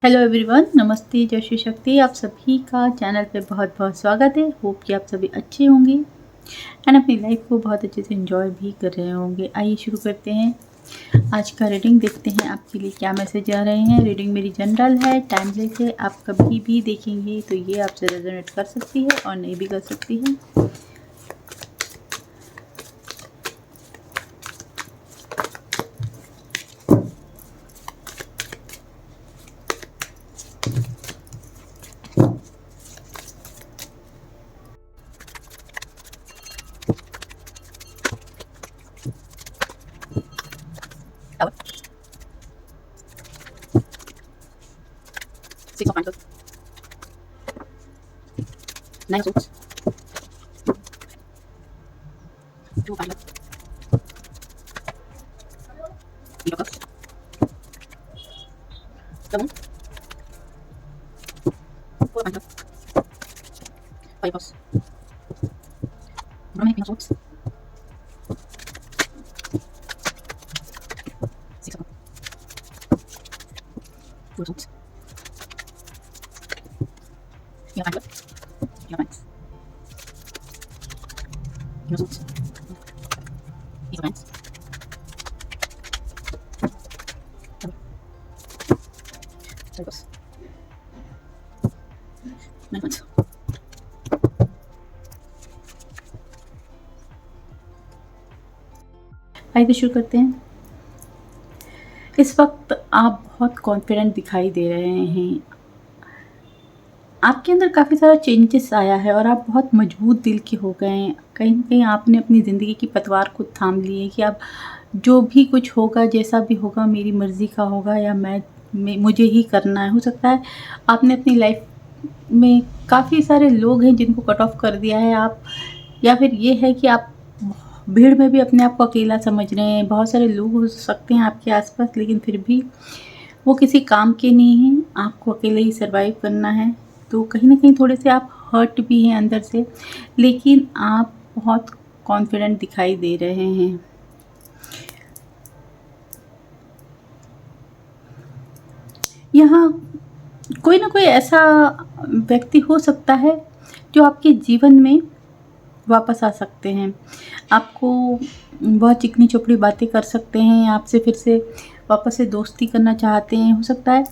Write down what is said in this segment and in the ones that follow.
Hello everyone, नमस्ते, जय श्री शक्ति। आप सभी का चैनल पे बहुत बहुत स्वागत है। होप कि आप सभी अच्छे होंगे एंड अपनी लाइफ को बहुत अच्छे से एंजॉय भी कर रहे होंगे। आइए शुरू करते हैं आज का रीडिंग। देखते हैं आपके लिए क्या मैसेज आ रहे हैं। रीडिंग मेरी जनरल है, टाइमलेस है। आप कभी भी देखेंगे तो ये आपसे रेजोनेट कर सकती है और नहीं भी कर सकती है। Six of Pentacles, Nine of Swords, Two of Pentacles, Eight of Cups, the Moon, Four of Pentacles, Five of Cups, Brahma, King of Swords, Six of Cups, Two of Swords, King of Pentacles, King of Wands, King of Swords, Ace of Wands, Five of Cups, Nine of Wands। आइए तो शुरू करते हैं। इस वक्त आप बहुत confident दिखाई दे रहे हैं। आपके अंदर काफ़ी सारा चेंजेस आया है और आप बहुत मजबूत दिल के हो गए हैं। कहीं न कहीं आपने अपनी ज़िंदगी की पतवार को थाम ली है कि अब जो भी कुछ होगा, जैसा भी होगा, मेरी मर्ज़ी का होगा या मुझे ही करना है। हो सकता है आपने अपनी लाइफ में काफ़ी सारे लोग हैं जिनको कट ऑफ कर दिया है आप, या फिर ये है कि आप भीड़ में भी अपने आप को अकेला समझ रहे हैं। बहुत सारे लोग हो सकते हैं आपके आसपास, लेकिन फिर भी वो किसी काम के नहीं हैं। आपको अकेले ही सर्वाइव करना है। तो कहीं न कहीं थोड़े से आप हर्ट भी हैं अंदर से, लेकिन आप बहुत कॉन्फिडेंट दिखाई दे रहे हैं। यहाँ कोई ना कोई ऐसा व्यक्ति हो सकता है जो आपके जीवन में वापस आ सकते हैं। आपको बहुत चिकनी चोपड़ी बातें कर सकते हैं, आपसे फिर से वापस से दोस्ती करना चाहते हैं। हो सकता है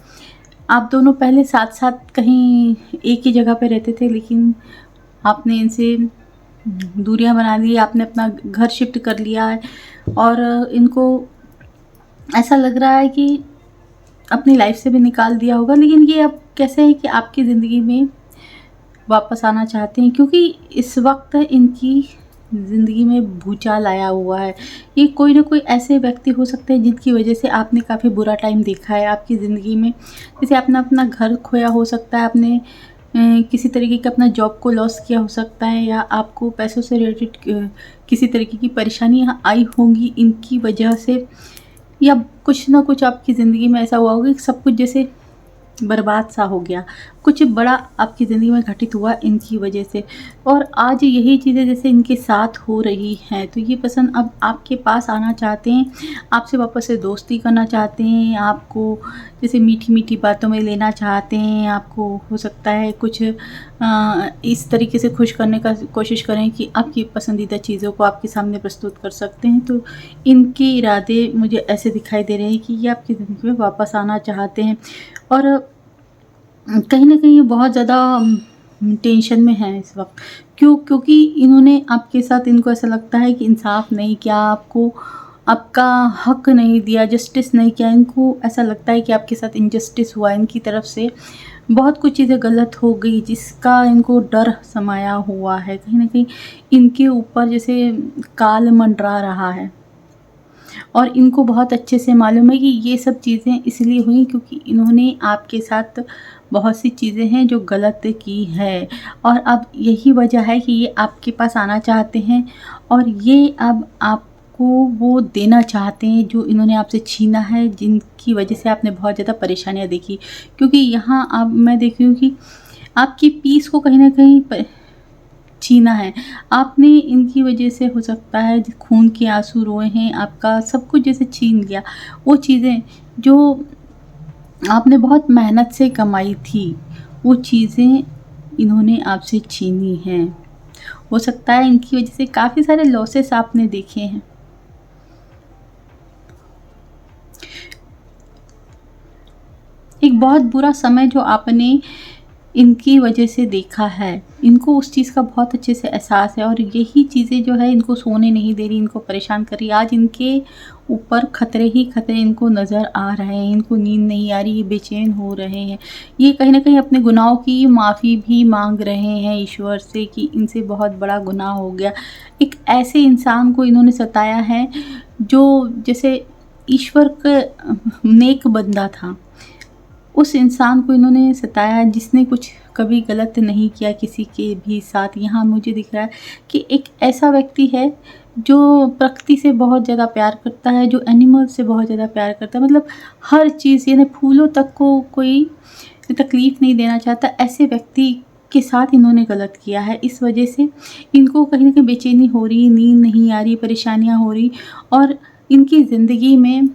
आप दोनों पहले साथ-साथ कहीं एक ही जगह पे रहते थे, लेकिन आपने इनसे दूरियां बना ली, आपने अपना घर शिफ्ट कर लिया है और इनको ऐसा लग रहा है कि अपनी लाइफ से भी निकाल दिया होगा। लेकिन ये अब कैसे है कि आपकी ज़िंदगी में वापस आना चाहते हैं, क्योंकि इस वक्त इनकी ज़िंदगी में भूचाल आया हुआ है। ये कोई ना कोई ऐसे व्यक्ति हो सकते हैं जिनकी वजह से आपने काफ़ी बुरा टाइम देखा है आपकी ज़िंदगी में। जैसे आपने अपना घर खोया हो सकता है, आपने किसी तरीके का अपना जॉब को लॉस किया हो सकता है, या आपको पैसों से रिलेटेड किसी तरीके की परेशानियाँ आई होंगी इनकी वजह से, या कुछ ना कुछ आपकी ज़िंदगी में ऐसा हुआ होगा कि सब कुछ जैसे बर्बाद सा हो गया। कुछ बड़ा आपकी ज़िंदगी में घटित हुआ इनकी वजह से, और आज यही चीज़ें जैसे इनके साथ हो रही हैं, तो ये पर्सन अब आपके पास आना चाहते हैं, आपसे वापस से दोस्ती करना चाहते हैं, आपको जैसे मीठी-मीठी बातों में लेना चाहते हैं। आपको हो सकता है कुछ इस तरीके से खुश करने का कोशिश करें कि आपकी पसंदीदा चीज़ों को आपके सामने प्रस्तुत कर सकते हैं। तो इनके इरादे मुझे ऐसे दिखाई दे रहे हैं कि ये आपकी ज़िंदगी में वापस आना चाहते हैं, और कहीं न कहीं ये बहुत ज़्यादा टेंशन में हैं इस वक़्त। क्योंकि इन्होंने आपके साथ, इनको ऐसा लगता है कि इंसाफ़ नहीं किया, आपको आपका हक़ नहीं दिया, जस्टिस नहीं किया। इनको ऐसा लगता है कि आपके साथ इनजस्टिस हुआ, इनकी तरफ से बहुत कुछ चीज़ें गलत हो गई, जिसका इनको डर समाया हुआ है। कहीं न कहीं इनके ऊपर जैसे काल मंडरा रहा है, और इनको बहुत अच्छे से मालूम है कि ये सब चीज़ें इसलिए हुई क्योंकि इन्होंने आपके साथ बहुत सी चीज़ें हैं जो गलत की है, और अब यही वजह है कि ये आपके पास आना चाहते हैं, और ये अब आपको वो देना चाहते हैं जो इन्होंने आपसे छीना है, जिनकी वजह से आपने बहुत ज़्यादा परेशानियाँ देखी। क्योंकि यहाँ अब मैं देख रही हूँ कि आपकी पीस को कहीं न कहीं छीना है आपने। इनकी वजह से हो सकता है खून के आंसू रोए हैं, आपका सब कुछ जैसे छीन लिया। वो चीज़ें जो आपने बहुत मेहनत से कमाई थी, वो चीज़ें इन्होंने आपसे छीनी हैं। हो सकता है इनकी वजह से काफ़ी सारे लॉसेस आपने देखे हैं। एक बहुत बुरा समय जो आपने इनकी वजह से देखा है, इनको उस चीज़ का बहुत अच्छे से एहसास है और यही चीज़ें जो है इनको सोने नहीं दे रही, इनको परेशान कर रही है। आज इनके ऊपर खतरे ही खतरे इनको नज़र आ रहे हैं, इनको नींद नहीं आ रही, ये बेचैन हो रहे हैं। ये कहीं न कहीं अपने गुनाहों की माफ़ी भी माँग रहे हैं ईश्वर से कि इनसे बहुत बड़ा गुनाह हो गया। एक ऐसे इंसान को इन्होंने सताया है जो जैसे ईश्वर का नेक बंदा था। उस इंसान को इन्होंने सताया जिसने कुछ कभी गलत नहीं किया किसी के भी साथ। यहाँ मुझे दिख रहा है कि एक ऐसा व्यक्ति है जो प्रकृति से बहुत ज़्यादा प्यार करता है, जो एनिमल से बहुत ज़्यादा प्यार करता है, मतलब हर चीज़ यानी फूलों तक को कोई तकलीफ़ नहीं देना चाहता। ऐसे व्यक्ति के साथ इन्होंने गलत किया है। इस वजह से इनको कहीं न कहीं बेचैनी हो रही, नींद नहीं आ रही, परेशानियाँ हो रही और इनकी ज़िंदगी में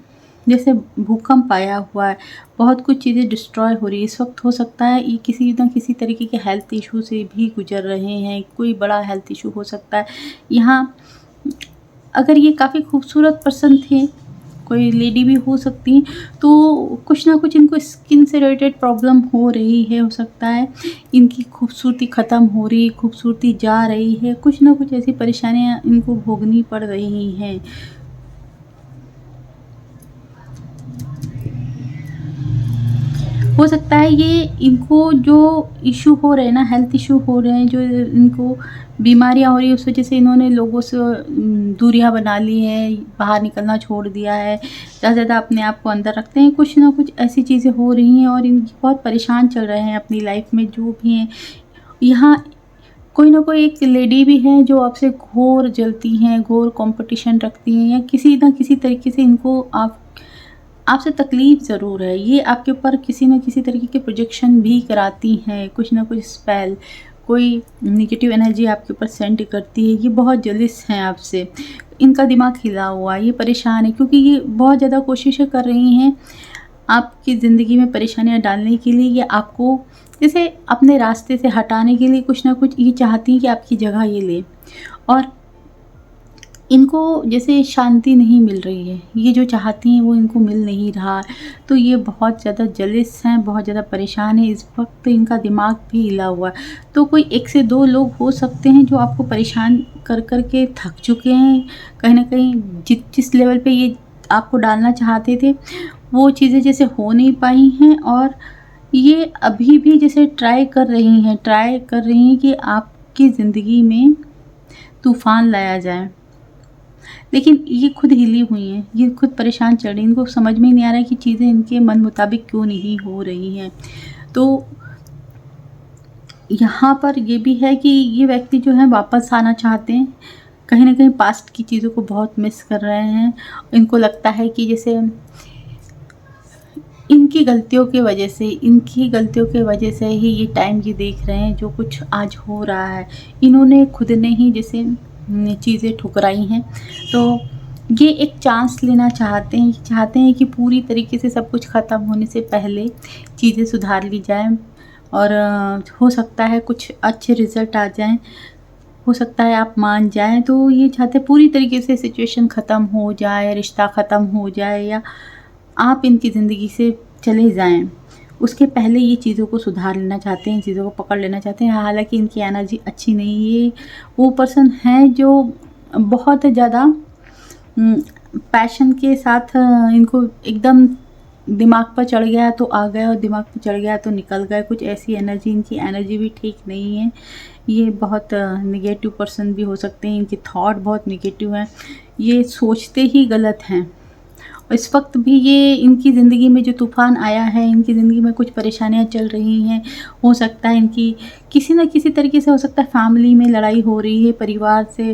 जैसे भूकंप आया हुआ है, बहुत कुछ चीज़ें डिस्ट्रॉय हो रही है। इस वक़्त हो सकता है ये किसी न किसी तरीके के हेल्थ इश्यू से भी गुज़र रहे हैं, कोई बड़ा हेल्थ इश्यू हो सकता है। यहाँ अगर ये काफ़ी खूबसूरत पर्सन थे, कोई लेडी भी हो सकती हैं, तो कुछ ना कुछ इनको स्किन से रिलेटेड प्रॉब्लम हो रही है। हो सकता है इनकी खूबसूरती ख़त्म हो रही, खूबसूरती जा रही है, कुछ ना कुछ ऐसी परेशानियाँ इनको भोगनी पड़ रही हैं। हो सकता है ये इनको जो इश्यू हो रहे हैं ना, हेल्थ इश्यू हो रहे हैं, जो इनको बीमारियाँ हो रही है, उस वजह से इन्होंने लोगों से दूरियां बना ली हैं, बाहर निकलना छोड़ दिया है, ज़्यादा ज़्यादा अपने आप को अंदर रखते हैं। कुछ ना कुछ ऐसी चीज़ें हो रही हैं और इनकी बहुत परेशान चल रहे हैं अपनी लाइफ में जो भी हैं। यहाँ कोई ना कोई एक लेडी भी है जो आपसे घोर जलती हैं, घोर कंपटीशन रखती हैं या किसी न किसी तरीके से इनको आपसे तकलीफ़ ज़रूर है। ये आपके ऊपर किसी न किसी तरीके के प्रोजेक्शन भी कराती हैं, कुछ न कुछ स्पेल, कोई नेगेटिव एनर्जी आपके ऊपर सेंड करती है। ये बहुत जेलस हैं आपसे, इनका दिमाग हिला हुआ है, ये परेशान है क्योंकि ये बहुत ज़्यादा कोशिशें कर रही हैं आपकी ज़िंदगी में परेशानियाँ डालने के लिए या आपको जैसे अपने रास्ते से हटाने के लिए कुछ ना कुछ ये चाहती हैं कि आपकी जगह ये ले। और इनको जैसे शांति नहीं मिल रही है, ये जो चाहती हैं वो इनको मिल नहीं रहा, तो ये बहुत ज़्यादा जेलस हैं, बहुत ज़्यादा परेशान हैं। इस वक्त इनका दिमाग भी हिला हुआ है। तो कोई 1 से 2 लोग हो सकते हैं जो आपको परेशान कर कर के थक चुके हैं, कहीं न कहीं जिस लेवल पे ये आपको डालना चाहते थे वो चीज़ें जैसे हो नहीं पाई हैं और ये अभी भी जैसे ट्राई कर रही हैं कि आपकी ज़िंदगी में तूफ़ान लाया जाए। लेकिन ये खुद हिली हुई हैं, ये खुद परेशान चल रही हैं, इनको समझ में ही नहीं आ रहा है कि चीज़ें इनके मन मुताबिक क्यों नहीं हो रही हैं। तो यहाँ पर ये भी है कि ये व्यक्ति जो है वापस आना चाहते हैं, कहीं न कहीं पास्ट की चीज़ों को बहुत मिस कर रहे हैं। इनको लगता है कि जैसे इनकी गलतियों के वजह से ही ये टाइम ये देख रहे हैं जो कुछ आज हो रहा है। इन्होंने खुद ने ही जैसे चीज़ें ठुकराई हैं, तो ये एक चांस लेना चाहते हैं कि पूरी तरीके से सब कुछ ख़त्म होने से पहले चीज़ें सुधार ली जाएँ और हो सकता है कुछ अच्छे रिज़ल्ट आ जाएँ। हो सकता है आप मान जाएँ, तो ये चाहते हैं पूरी तरीके से सिचुएशन ख़त्म हो जाए, रिश्ता ख़त्म हो जाए या आप इनकी ज़िंदगी से चले जाएँ। उसके पहले ये चीज़ों को सुधार लेना चाहते हैं, चीज़ों को पकड़ लेना चाहते हैं। हालाँकि इनकी एनर्जी अच्छी नहीं है। ये वो पर्सन है जो बहुत ज़्यादा पैशन के साथ इनको एकदम दिमाग पर चढ़ गया तो आ गया और दिमाग पर चढ़ गया तो निकल गए। कुछ ऐसी एनर्जी, इनकी एनर्जी भी ठीक नहीं है। ये बहुत नेगेटिव पर्सन भी हो सकते हैं, इनके थॉट बहुत नेगेटिव हैं, ये सोचते ही गलत हैं। इस वक्त भी ये इनकी ज़िंदगी में जो तूफ़ान आया है, इनकी ज़िंदगी में कुछ परेशानियाँ चल रही हैं। हो सकता है इनकी किसी न किसी तरीके से हो सकता है फैमिली में लड़ाई हो रही है, परिवार से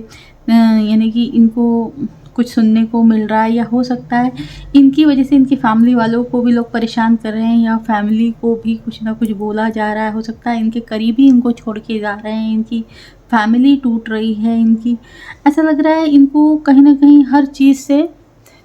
यानी कि इनको कुछ सुनने को मिल रहा है या हो सकता है इनकी वजह से इनकी फैमिली वालों को भी लोग परेशान कर रहे हैं या फैमिली को भी कुछ ना कुछ बोला जा रहा है। हो सकता है इनके करीबी इनको छोड़ के जा रहे हैं, इनकी फैमिली टूट रही है, इनकी ऐसा लग रहा है इनको कहीं न कहीं हर चीज़ से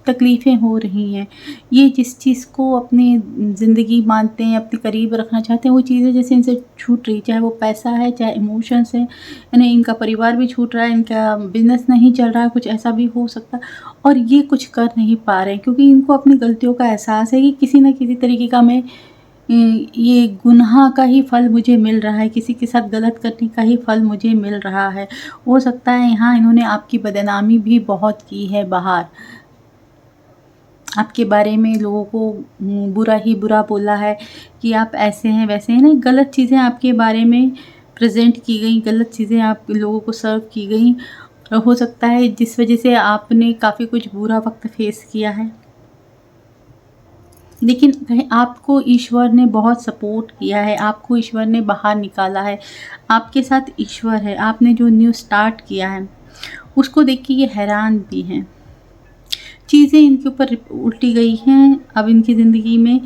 तकलीफ़ें हो रही हैं, ये जिस चीज़ को अपनी ज़िंदगी मानते हैं, अपने करीब रखना चाहते हैं, वो चीज़ें जैसे इनसे छूट रही, चाहे वो पैसा है, चाहे इमोशंस हैं, यानी इनका परिवार भी छूट रहा है, इनका बिज़नेस नहीं चल रहा है, कुछ ऐसा भी हो सकता है। और ये कुछ कर नहीं पा रहे हैं क्योंकि इनको अपनी गलतियों का एहसास है कि किसी न किसी तरीके का मैं ये गुनाह का ही फल मुझे मिल रहा है, किसी के साथ गलत करने का ही फल मुझे मिल रहा है। हो सकता है यहाँ इन्होंने आपकी बदनामी भी बहुत की है बाहर। आपके बारे में लोगों को बुरा ही बुरा बोला है कि आप ऐसे हैं, वैसे हैं, ना गलत चीज़ें आपके बारे में प्रेज़ेंट की गई, गलत चीज़ें आप लोगों को सर्व की गई। हो सकता है जिस वज़ह से आपने काफ़ी कुछ बुरा वक़्त फ़ेस किया है। लेकिन कहीं आपको ईश्वर ने बहुत सपोर्ट किया है, आपको ईश्वर ने बाहर निकाला है, आपके साथ ईश्वर है। आपने जो न्यू स्टार्ट किया है, उसको देख के ये हैरान भी हैं। चीज़ें इनके ऊपर उल्टी गई हैं, अब इनकी ज़िंदगी में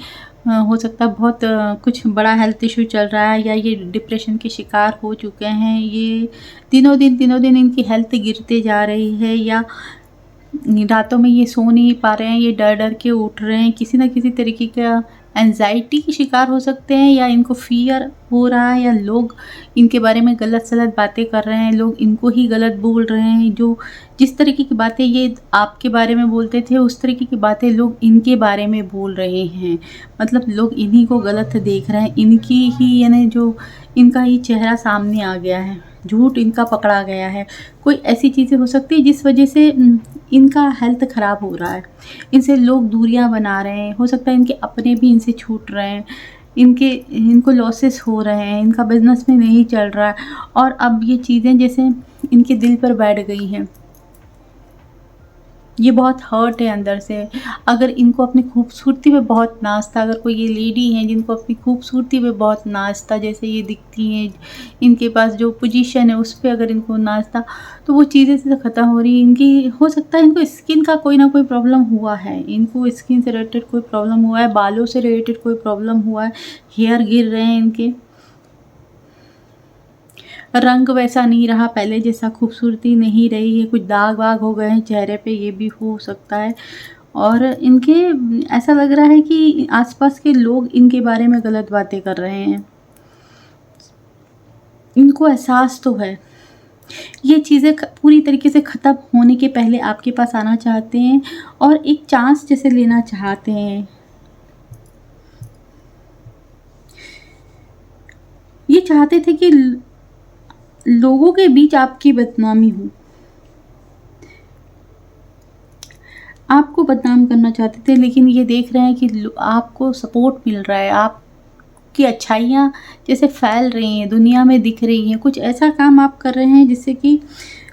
हो सकता है बहुत कुछ बड़ा हेल्थ इश्यू चल रहा है या ये डिप्रेशन के शिकार हो चुके हैं। ये दिनों दिन इनकी हेल्थ गिरते जा रही है या रातों में ये सो नहीं पा रहे हैं, ये डर-डर के उठ रहे हैं, किसी न किसी तरीके का एंग्ज़ायटी के शिकार हो सकते हैं या इनको फ़ियर हो रहा है या लोग इनके बारे में गलत-सलत बातें कर रहे हैं, लोग इनको ही गलत बोल रहे हैं। जो जिस तरीके की बातें ये आपके बारे में बोलते थे, उस तरीके की बातें लोग इनके बारे में बोल रहे हैं। मतलब लोग इन्हीं को गलत देख रहे हैं, इनकी ही यानी जो इनका ही चेहरा सामने आ गया है, झूठ इनका पकड़ा गया है। कोई ऐसी चीज़ें हो सकती है जिस वजह से इनका हेल्थ ख़राब हो रहा है, इनसे लोग दूरियां बना रहे हैं, हो सकता है इनके अपने भी इनसे छूट रहे हैं, इनको लॉसेस हो रहे हैं, इनका बिज़नेस में नहीं चल रहा है और अब ये चीज़ें जैसे इनके दिल पर बैठ गई हैं। ये बहुत हर्ट है अंदर से। अगर इनको अपनी खूबसूरती पे बहुत नाज़ था, अगर कोई ये लेडी हैं जिनको अपनी खूबसूरती पे बहुत नाज़ था, जैसे ये दिखती हैं, इनके पास जो पोजीशन है उस पे अगर इनको नाज़ था, तो वो चीज़ें से ख़त्म हो रही हैं। इनकी हो सकता है इनको स्किन का कोई ना कोई प्रॉब्लम हुआ है, इनको स्किन से रिलेटेड कोई प्रॉब्लम हुआ है, बालों से रिलेटेड कोई प्रॉब्लम हुआ है, हेयर गिर रहे हैं इनके, रंग वैसा नहीं रहा पहले जैसा, खूबसूरती नहीं रही है, कुछ दाग-वाग हो गए हैं चेहरे पे, ये भी हो सकता है। और इनके ऐसा लग रहा है कि आस-पास के लोग इनके बारे में गलत बातें कर रहे हैं। इनको एहसास तो है। ये चीज़ें पूरी तरीके से ख़त्म होने के पहले आपके पास आना चाहते हैं और एक चांस जैसे लेना चाहते हैं। ये चाहते थे कि लोगों के बीच आपकी बदनामी हो। आपको बदनाम करना चाहते थे लेकिन ये देख रहे हैं कि आपको सपोर्ट मिल रहा है, आपकी अच्छाइयाँ जैसे फैल रही हैं, दुनिया में दिख रही हैं। कुछ ऐसा काम आप कर रहे हैं जिससे कि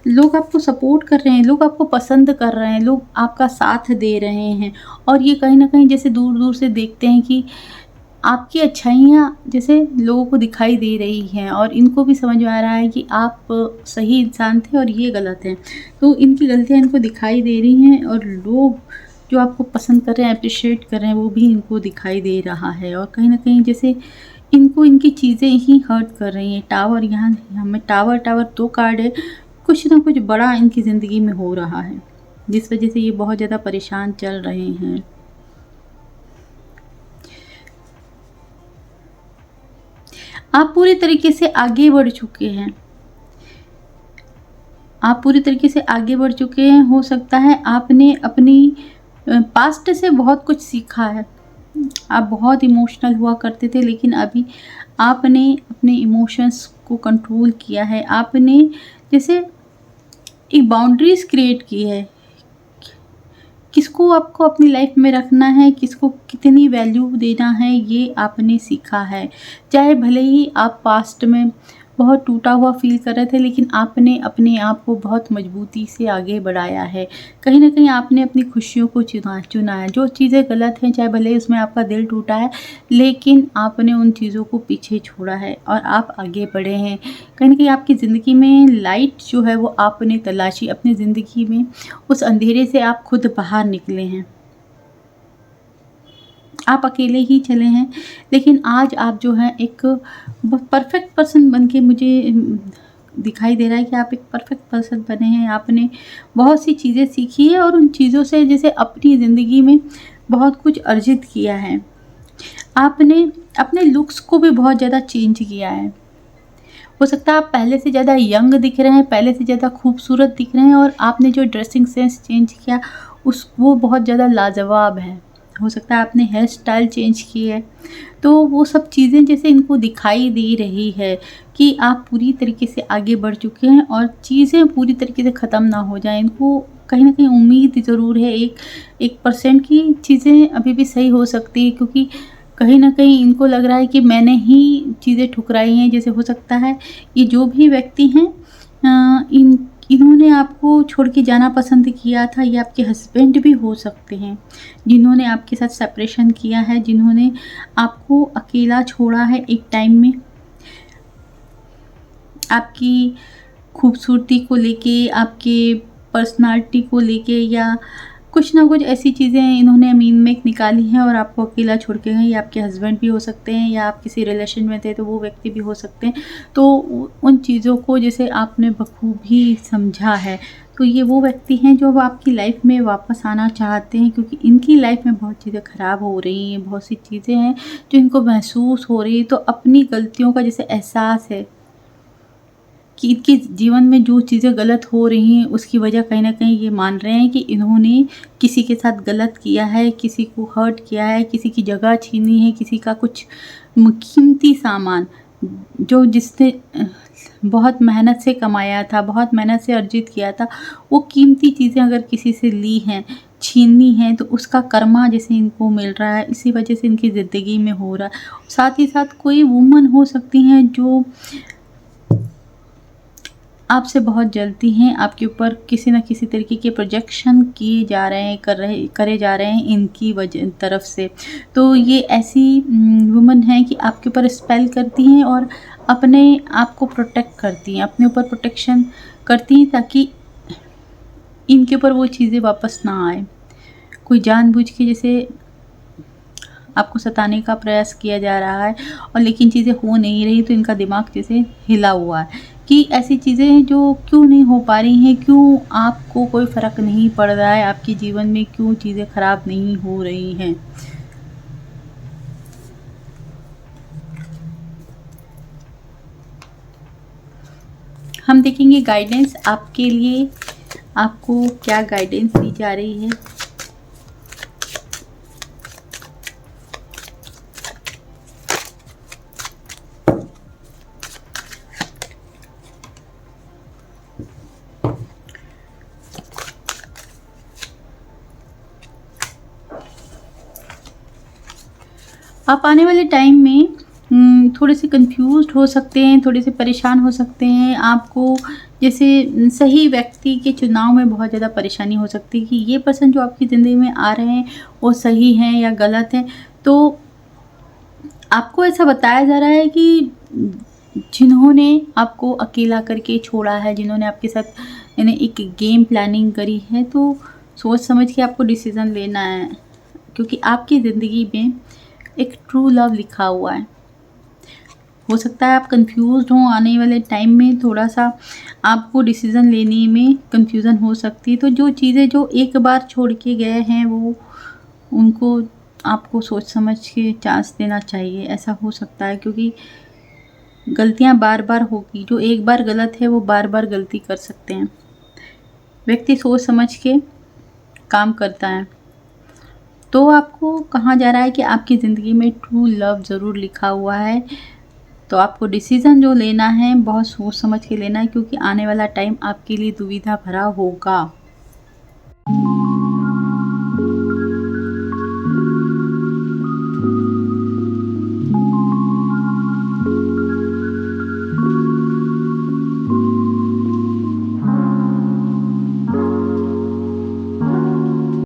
लोग आपको सपोर्ट कर रहे हैं, लोग आपको पसंद कर रहे हैं, लोग आपका साथ दे रहे हैं और ये कहीं न कहीं जैसे दूर-दूर से देखते हैं कि आपकी अच्छाइयाँ जैसे लोगों को दिखाई दे रही हैं और इनको भी समझ में आ रहा है कि आप सही इंसान थे और ये गलत हैं। तो इनकी गलतियाँ इनको दिखाई दे रही हैं और लोग जो आपको पसंद कर रहे हैं, एप्रिशिएट कर रहे हैं, वो भी इनको दिखाई दे रहा है और कहीं न कहीं जैसे इनको इनकी चीज़ें ही हर्ट कर रही हैं। टावर यहाँ हमें टावर 2 कार्ड है, कुछ ना कुछ बड़ा इनकी ज़िंदगी में हो रहा है, जिस वजह से ये बहुत ज़्यादा परेशान चल रहे हैं। आप पूरी तरीके से आगे बढ़ चुके हैं। आप पूरी तरीके से आगे बढ़ चुके हैं। हो सकता है आपने अपनी पास्ट से बहुत कुछ सीखा है। आप बहुत इमोशनल हुआ करते थे लेकिन अभी आपने अपने इमोशंस को कंट्रोल किया है। आपने जैसे एक बाउंड्रीज़ क्रिएट की है। किसको आपको अपनी लाइफ में रखना है, किसको कितनी वैल्यू देना है, ये आपने सीखा है। चाहे भले ही आप पास्ट में बहुत टूटा हुआ फ़ील कर रहे थे लेकिन आपने अपने आप को बहुत मजबूती से आगे बढ़ाया है। कहीं न कहीं आपने अपनी खुशियों को चुना है। जो चीज़ें गलत हैं, चाहे भले ही उसमें आपका दिल टूटा है, लेकिन आपने उन चीज़ों को पीछे छोड़ा है और आप आगे बढ़े हैं। कहीं न कहीं आपकी ज़िंदगी में लाइट जो है वो आपने तलाशी, अपनी ज़िंदगी में उस अंधेरे से आप खुद बाहर निकले हैं। आप अकेले ही चले हैं लेकिन आज आप जो हैं एक परफेक्ट पर्सन बन के मुझे दिखाई दे रहा है कि आप एक परफेक्ट पर्सन बने हैं। आपने बहुत सी चीज़ें सीखी है और उन चीज़ों से जैसे अपनी ज़िंदगी में बहुत कुछ अर्जित किया है। आपने अपने लुक्स को भी बहुत ज़्यादा चेंज किया है। हो सकता है आप पहले से ज़्यादा यंग दिख रहे हैं, पहले से ज़्यादा खूबसूरत दिख रहे हैं और आपने जो ड्रेसिंग सेंस चेंज किया वो बहुत ज़्यादा लाजवाब है। हो सकता है आपने हेयर स्टाइल चेंज की है। तो वो सब चीज़ें जैसे इनको दिखाई दे रही है कि आप पूरी तरीके से आगे बढ़ चुके हैं और चीज़ें पूरी तरीके से ख़त्म ना हो जाएँ। इनको कहीं न कहीं उम्मीद ज़रूर है, 1% की चीज़ें अभी भी सही हो सकती है, क्योंकि कहीं न कहीं इनको लग रहा है कि मैंने ही चीज़ें ठुकराई हैं। जैसे हो सकता है ये जो भी व्यक्ति हैं इन्होंने आपको छोड़ के जाना पसंद किया था। ये आपके हस्बैंड भी हो सकते हैं, जिन्होंने आपके साथ सेपरेशन किया है, जिन्होंने आपको अकेला छोड़ा है एक टाइम में। आपकी खूबसूरती को लेके, आपके पर्सनैलिटी को लेके या कुछ ना कुछ ऐसी चीज़ें इन्होंने मीन में निकाली हैं और आपको अकेला छोड़ के गए। ये आपके हस्बैंड भी हो सकते हैं या आप किसी रिलेशन में थे तो वो व्यक्ति भी हो सकते हैं। तो उन चीज़ों को जैसे आपने बखूबी समझा है, तो ये वो व्यक्ति हैं जो अब आपकी लाइफ में वापस आना चाहते हैं, क्योंकि इनकी लाइफ में बहुत चीज़ें ख़राब हो रही हैं, बहुत सी चीज़ें हैं जो इनको महसूस हो रही है। तो अपनी गलतियों का जैसे एहसास है कि इनके जीवन में जो चीज़ें गलत हो रही हैं उसकी वजह कहीं न कहीं ये मान रहे हैं कि इन्होंने किसी के साथ गलत किया है, किसी को हर्ट किया है, किसी की जगह छीनी है, किसी का कुछ कीमती सामान जो जिसने बहुत मेहनत से कमाया था, बहुत मेहनत से अर्जित किया था, वो कीमती चीज़ें अगर किसी से ली हैं, छीनी हैं, तो उसका कर्मा जैसे इनको मिल रहा है, इसी वजह से इनकी ज़िंदगी में हो रहा है। साथ ही साथ कोई वुमन हो सकती हैं जो आपसे बहुत जलती हैं, आपके ऊपर किसी न किसी तरीके के प्रोजेक्शन किए जा रहे हैं, करे जा रहे हैं इनकी वजह तरफ से। तो ये ऐसी वुमन हैं कि आपके ऊपर स्पेल करती हैं और अपने आप को प्रोटेक्ट करती हैं, अपने ऊपर प्रोटेक्शन करती हैं ताकि इनके ऊपर वो चीज़ें वापस ना आए। कोई जानबूझ के जैसे आपको सताने का प्रयास किया जा रहा है और लेकिन चीज़ें हो नहीं रही, तो इनका दिमाग जैसे हिला हुआ है कि ऐसी चीज़ें जो क्यों नहीं हो पा रही हैं, क्यों आपको कोई फ़र्क नहीं पड़ रहा है, आपके जीवन में क्यों चीज़ें ख़राब नहीं हो रही हैं। हम देखेंगे गाइडेंस आपके लिए, आपको क्या गाइडेंस दी जा रही है। आप आने वाले टाइम में थोड़े से कंफ्यूज्ड हो सकते हैं, थोड़े से परेशान हो सकते हैं। आपको जैसे सही व्यक्ति के चुनाव में बहुत ज़्यादा परेशानी हो सकती है कि ये पर्सन जो आपकी ज़िंदगी में आ रहे हैं वो सही हैं या गलत हैं। तो आपको ऐसा बताया जा रहा है कि जिन्होंने आपको अकेला करके छोड़ा है, जिन्होंने आपके साथ यानी एक गेम प्लानिंग करी है, तो सोच समझ के आपको डिसीज़न लेना है, क्योंकि आपकी ज़िंदगी में एक ट्रू लव लिखा हुआ है। हो सकता है आप कंफ्यूज्ड हों, आने वाले टाइम में थोड़ा-सा आपको डिसीज़न लेने में कन्फ्यूज़न हो सकती है। तो जो चीज़ें जो एक बार छोड़ के गए हैं वो उनको आपको सोच समझ के चांस देना चाहिए, ऐसा हो सकता है, क्योंकि गलतियाँ बार-बार होगी। जो एक बार गलत है वो बार-बार गलती कर सकते हैं। व्यक्ति सोच समझ के काम करता है। तो आपको कहा जा रहा है कि आपकी ज़िंदगी में ट्रू लव ज़रूर लिखा हुआ है। तो आपको डिसीज़न जो लेना है बहुत सोच समझ के लेना है, क्योंकि आने वाला टाइम आपके लिए दुविधा भरा होगा।